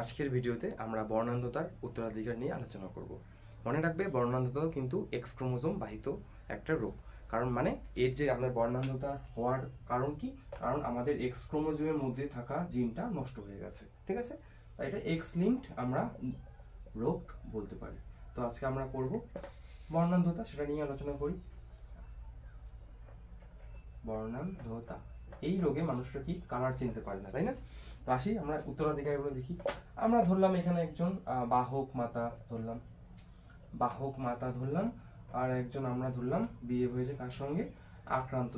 আজকের ভিডিওতে আমরা বর্ণান্ধতার উত্তরাধিকার নিয়ে আলোচনা করব। মনে রাখবে বর্ণান্ধতা কিন্তু এক্স ক্রোমোজোম বাহিত একটা রোগ। কারণ মানে এর যে আমাদের বর্ণান্ধতা হওয়ার কারণ কি? কারণ আমাদের এক্স ক্রোমোজোমের মধ্যে থাকা জিনটা নষ্ট হয়ে গেছে, ঠিক আছে? তাই এটা এক্স লিঙ্কড আমরা রোগ বলতে পারি। তো আজকে আমরা করব বর্ণান্ধতা, সেটা নিয়ে আলোচনা করি। বর্ণান্ধতা এই রোগে মানুষরা কি কালার চিনতে পারে না, তাই না? তো আসি আমরা উত্তরাধিকারীগুলো দেখি। আমরা ধরলাম এখানে একজন বাহক মাতা ধরলাম, আর একজন আমরা ধরলাম বিয়ে হয়েছে কার সঙ্গে? আক্রান্ত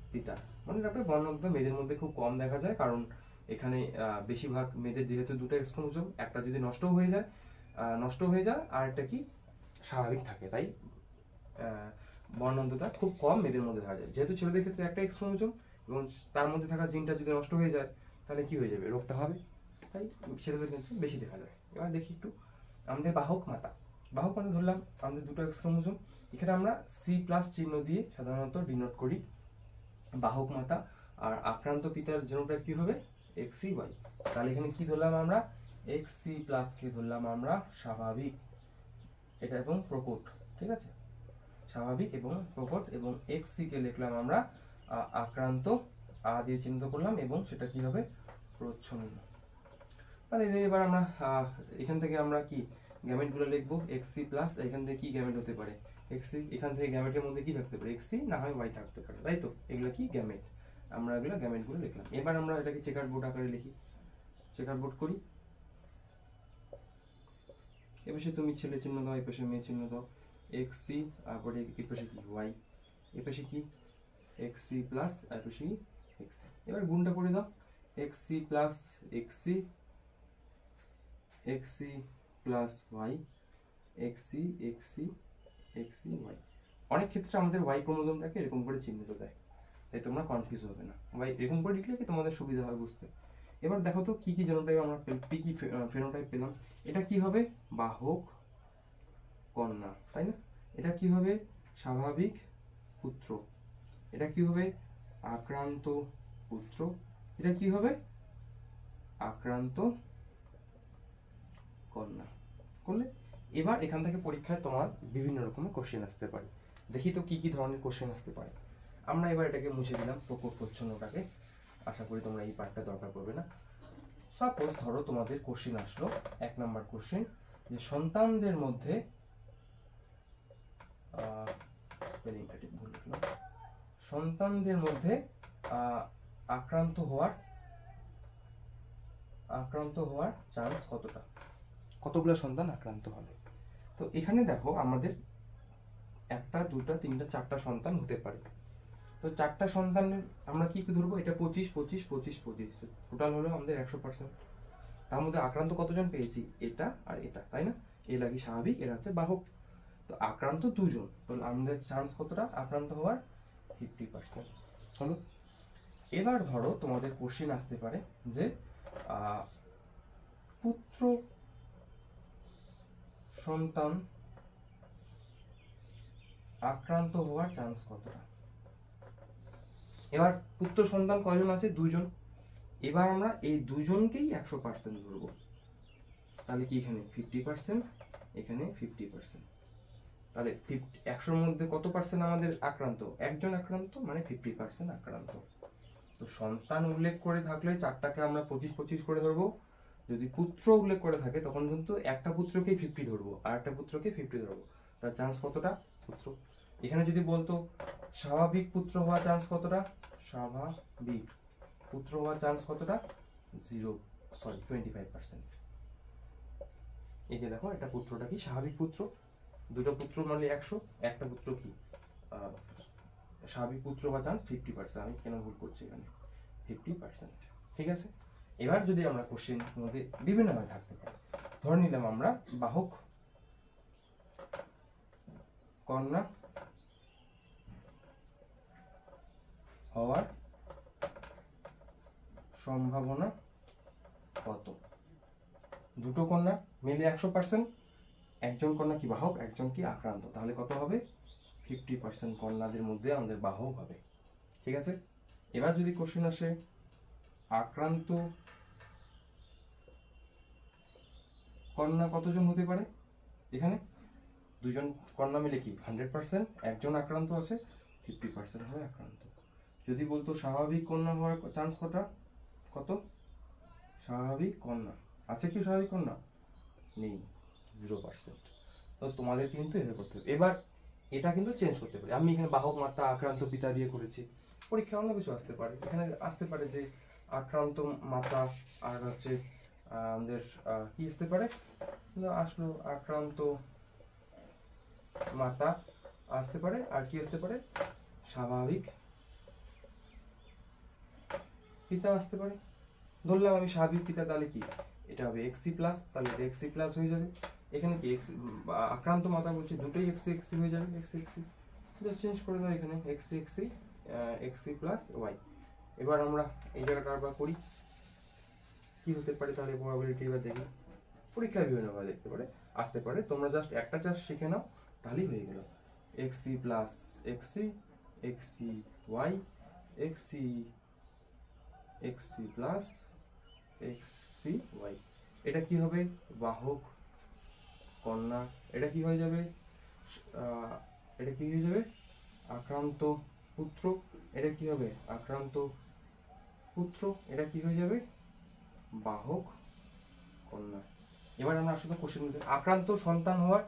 পিতার। মনে রাখবে বর্ণান্ধতা মেয়েদের মধ্যে খুব কম দেখা যায়, কারণ এখানে বেশিরভাগ মেয়েদের যেহেতু দুটো এক্স ক্রোমোজোম, একটা যদি নষ্ট হয়ে যায় আর একটা কি স্বাভাবিক থাকে, তাই বর্ণান্ধতা খুব কম মেয়েদের মধ্যে দেখা যায়। যেহেতু ছেলেদের ক্ষেত্রে একটা এক্স ক্রোমোজোম এবং তার মধ্যে থাকা জিনটা যদি নষ্ট হয়ে যায় তাহলে কি হয়ে যাবে? রোগটা হবে, তাই ছেলেদের ক্ষেত্রে বেশি দেখা যায়। এবার দেখি একটু আমাদের বাহক মাতা ধরলাম আমাদের দুটো এক্স ক্রোমোজোম। এখানে আমরা সি প্লাস চিহ্ন দিয়ে সাধারণত ডিনোট করি বাহক মাতা, আর আক্রান্ত পিতার জিনোটাইপ কি হবে? X C Y. তাহলে এখানে কি ধরলাম আমরা? এক্স সি প্লাস কে ধরলাম আমরা স্বাভাবিক, এটা এবং প্রকট, ঠিক আছে? স্বাভাবিক এবং প্রকট, এবং এক্স সি কে লিখলাম আমরা আক্রান্ত, আ দিয়ে চিহ্নিত করলাম, এবং সেটা কি হবে? প্রচ্ছন্ন। তাহলে এবার আমরা এখান থেকে আমরা কি গ্যামেটগুলো লিখবো? এক্স সি প্লাস, এখান থেকে কি গ্যামেট হতে পারে? এক্স সি, এখান থেকে গ্যামেটের মধ্যে কি থাকতে পারে? এক্স সি না হয় ওয়াই থাকতে পারে, তাই তো? এগুলো কি গ্যামেট, আমরা এগুলো গ্যামেটগুলো লিখলাম। এবার আমরা এটাকে চেকার বোর্ড আকারে লিখি, চেকার বোর্ড করি। এপাশে তুমি ছেলে চিহ্ন দাও, এপাশে মেয়ে চিহ্ন দাও, এক্স সি, তারপরে এপাশে কি ওয়াই, এপাশে কি এক্স সি প্লাস, আর এপাশে কি এক্স সি। এবার গুণটা করে দাও, X C plus X C, X C plus Y, X C X C X C Y. অনেক ক্ষেত্রে আমাদের ওয়াই ক্রোমোজোমটাকে এরকম করে চিহ্নিত দেয়, তাই তোমরা কনফিউজ হবে না। ওয়াই এরকম করে লিখলে কি তোমাদের সুবিধা হয় বুঝতে। এবার দেখো তো কি কি জেনোটাইপ আমরা কি কি ফেনোটাইপ পেলাম। এটা কি হবে? বাহক কন্যা, তাই না? এটা কি হবে? স্বাভাবিক পুত্র। এটা কি হবে? আক্রান্ত পুত্র। এটা কি হবে? আক্রান্ত কন্যা। করলে এবার এখান থেকে পরীক্ষায় তোমার বিভিন্ন রকমের কোশ্চেন আসতে পারে। দেখি তো কি কি ধরনের কোশ্চেন আসতে পারে। আমরা এবার এটাকে মুছে দিলাম, প্রকট প্রচ্ছন্নটাকে। আশা করি তোমরা এই পার্টটা দরকার পড়বে না। সাপোজ ধরো তোমাদের কোশ্চেন আসলো 1 নাম্বার কোশ্চেন, যে সন্তানদের মধ্যে স্পেলিংটা ঠিক ভুল লিখলাম, সন্তানদের মধ্যে আক্রান্ত হওয়ার চান্স কতটা? কতগুলো সন্তান আক্রান্ত হবে? তো এখানে দেখো আমাদের একটা, দুটা, তিনটা, চারটা সন্তান হতে পারে। তো চারটা সন্তান আমরা কি ধরবো? এটা 25, 25, 25, 25, টোটাল হলো আমাদের 100%। তার মধ্যে আক্রান্ত কতজন পেয়েছি? এটা আর এটা, তাই না? এ লাগি স্বাভাবিক, এরা হচ্ছে বাহক। তো আক্রান্ত দুজন, তাহলে আমাদের চান্স কতটা আক্রান্ত হওয়ার? 50% হলো। এবার ধরো তোমাদের কোশ্চেন আসতে পারে যে পুত্র সন্তান আক্রান্ত হওয়ার চান্স কতটা? এবার পুত্র সন্তান কয়জন আছে? দুজন। এবার আমরা এই দুজনকেই 100% ধরবো। তাহলে কি এখানে 50%, এখানে 50%। তাহলে 100-র মধ্যে কত পার্সেন্ট আমাদের আক্রান্ত? একজন আক্রান্ত, মানে 50% আক্রান্ত। তো সন্তান উল্লেখ করে থাকলে চারটাকে আমরা 25-25 করে ধরবো। যদি পুত্র উল্লেখ করে থাকে তখন কিন্তু একটা পুত্রকেই 50 ধরবো, আর একটা পুত্রকে 50 ধরবো। তার চান্স কতটা? পুত্র। এখানে যদি বলতো স্বাভাবিক পুত্র হওয়ার চান্স কতটা? স্বাভাবিক পুত্র হওয়ার চান্স কতটা? 25%। এই যে দেখো, এটা পুত্রটা কি স্বাভাবিক পুত্র, দুটো পুত্র মানে 100, একটা পুত্র কি স্বাভাবিক পুত্র হওয়ার চান্স 50%। আমি কেন ভুল করছি এখানে? 50%, ঠিক আছে? এবার যদি আমরা কোশ্চেন মধ্যে বিভিন্নভাবে থাকতে পারে, ধরে নিলাম আমরা বাহক কন্যা হওয়ার সম্ভাবনা কত? দুটো কন্যা মিলে 100%, একজন কন্যা কি বাহক, একজন কি আক্রান্ত, তাহলে কত হবে? 50% কন্যাদের মধ্যে আমাদের বাহক হবে, ঠিক আছে? এবার যদি কোশ্চেন আসে আক্রান্ত কন্যা কতজন হতে পারে? এখানে দুজন কন্যা মিলে কি 100%, একজন আক্রান্ত আছে 50% হবে আক্রান্ত। যদি বলতো স্বাভাবিক কন্যা হওয়ার চান্স কত? স্বাভাবিক কন্যা আছে কি? স্বাভাবিক কন্যা নেই, 0%। তো তোমাদের কিন্তু এভাবে করতে হবে। এবার এটা কিন্তু চেঞ্জ করতে পারি। আমি এখানে বাহক মাতা আক্রান্ত পিতা দিয়ে করেছি, পরীক্ষা অন্য কিছু আসতে পারে। এখানে আসতে পারে যে আক্রান্ত মাতা, আর হচ্ছে আমাদের কি আসতে পারে, আসলো আক্রান্ত মাতা আসতে পারে, আর কি আসতে পারে, স্বাভাবিক পিতা আসতে পারে। ধরলাম আমি স্বাভাবিক পিতা, তাহলে কি এটা হবে এক্সি প্লাস, তাহলে এটা এক্সি প্লাস হয়ে যাবে। এখানে কি এক্স আক্রান্ত মাতা বলছি, দুটোই এক্সি এক্সি হয়ে যাবে, এক্সি এক্সি জাস্ট চেঞ্জ করে দাও এখানে এক্সি এক্সি, এক্সি প্লাস ওয়াই। এবার আমরা এই জায়গাটা আবার করি, কি হতে পারে তাহলে প্রবাবিলিটি। এবার দেখি পরীক্ষায় বিভিন্নভাবে দেখতে পারে, আসতে পারে। তোমরা জাস্ট একটা চার্জ শিখে নাও, তাহলেই হয়ে গেল। এক্সি প্লাস এক্সি, এক্সি ওয়াই, এক্সি এক্সি প্লাস এক্সি ওয়াই। এটা কি হবে? বাহক কন্যা। এটা কি হয়ে যাবে? এটা কি হয়ে যাবে? আক্রান্ত পুত্র। এটা কি হবে? আক্রান্ত পুত্র। এটা কি হয়ে যাবে? বাহক কন্যা। এবার আমরা আসলে কোশ্চেন মধ্যে আক্রান্ত সন্তান হওয়ার,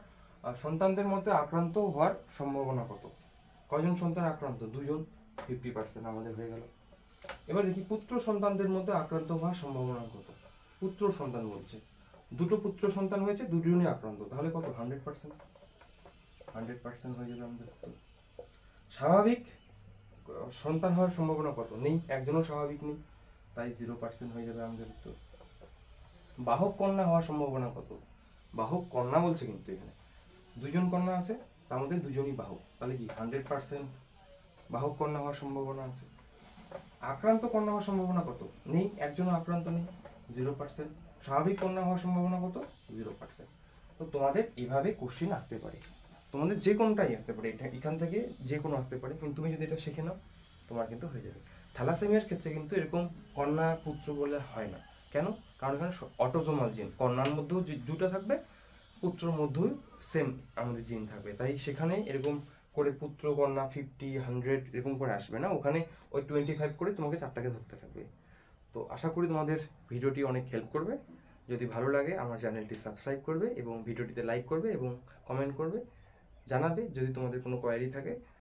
সন্তানদের মধ্যে আক্রান্ত হওয়ার সম্ভাবনা কত? কয়জন সন্তান আক্রান্ত? দুজন, 50% আমাদের হয়ে গেল। এবার দেখি পুত্র সন্তানদের মধ্যে আক্রান্ত হওয়ার সম্ভাবনা কত। পুত্র সন্তান বলছে, দুটো পুত্র সন্তান হয়েছে, দুজনই আক্রান্ত, তাহলে কত? 100%। 100% হয়ে যাবে আমাদের উত্তর। স্বাভাবিক সন্তান হওয়ার সম্ভাবনা কত? নেই, একজনও স্বাভাবিক নেই, তাই 0% হয়ে যাবে আমাদের উত্তর। বাহক কন্যা হওয়ার সম্ভাবনা কত? বাহক কন্যা বলছে, কিন্তু এখানে দুজন কন্যা আছে, তার মধ্যে দুজনই বাহক, তাহলে কি 100% বাহক কন্যা হওয়ার সম্ভাবনা আছে। আক্রান্ত কন্যা হওয়ার সম্ভাবনা কত? নেই, একজনও আক্রান্ত নেই, 0%। স্বাভাবিক কন্যা হওয়ার সম্ভাবনা কত? 0%। তো তোমাদের এভাবে কোশ্চেন আসতে পারে, তোমাদের যে কোনোটাই আসতে পারে, এটা এখান থেকে যে কোনো আসতে পারে, কিন্তু তুমি যদি এটা শিখে নাও তোমার কিন্তু হয়ে যাবে। থ্যালাসেমিয়ার ক্ষেত্রে কিন্তু এরকম কন্যা পুত্র বলে হয় না। কেন? কারণ এখানে অটোজোমাল জিন, কন্যার মধ্যেও দুটো থাকবে, পুত্রর মধ্যেও সেম আমাদের জিন থাকবে, তাই সেখানে এরকম করে পুত্র কন্যা 50 100 এরকম করে আসবে না, ওখানে ওই 25 করে তোমাকে চারটাকে ধরতে থাকবে। তো আশা করি তোমাদের ভিডিওটি অনেক হেল্প করবে। যদি ভালো লাগে আমার চ্যানেলটি সাবস্ক্রাইব করবে এবং ভিডিওটিতে লাইক করবে এবং কমেন্ট করবে, জানাবে যদি তোমাদের কোনো কোয়ারি থাকে।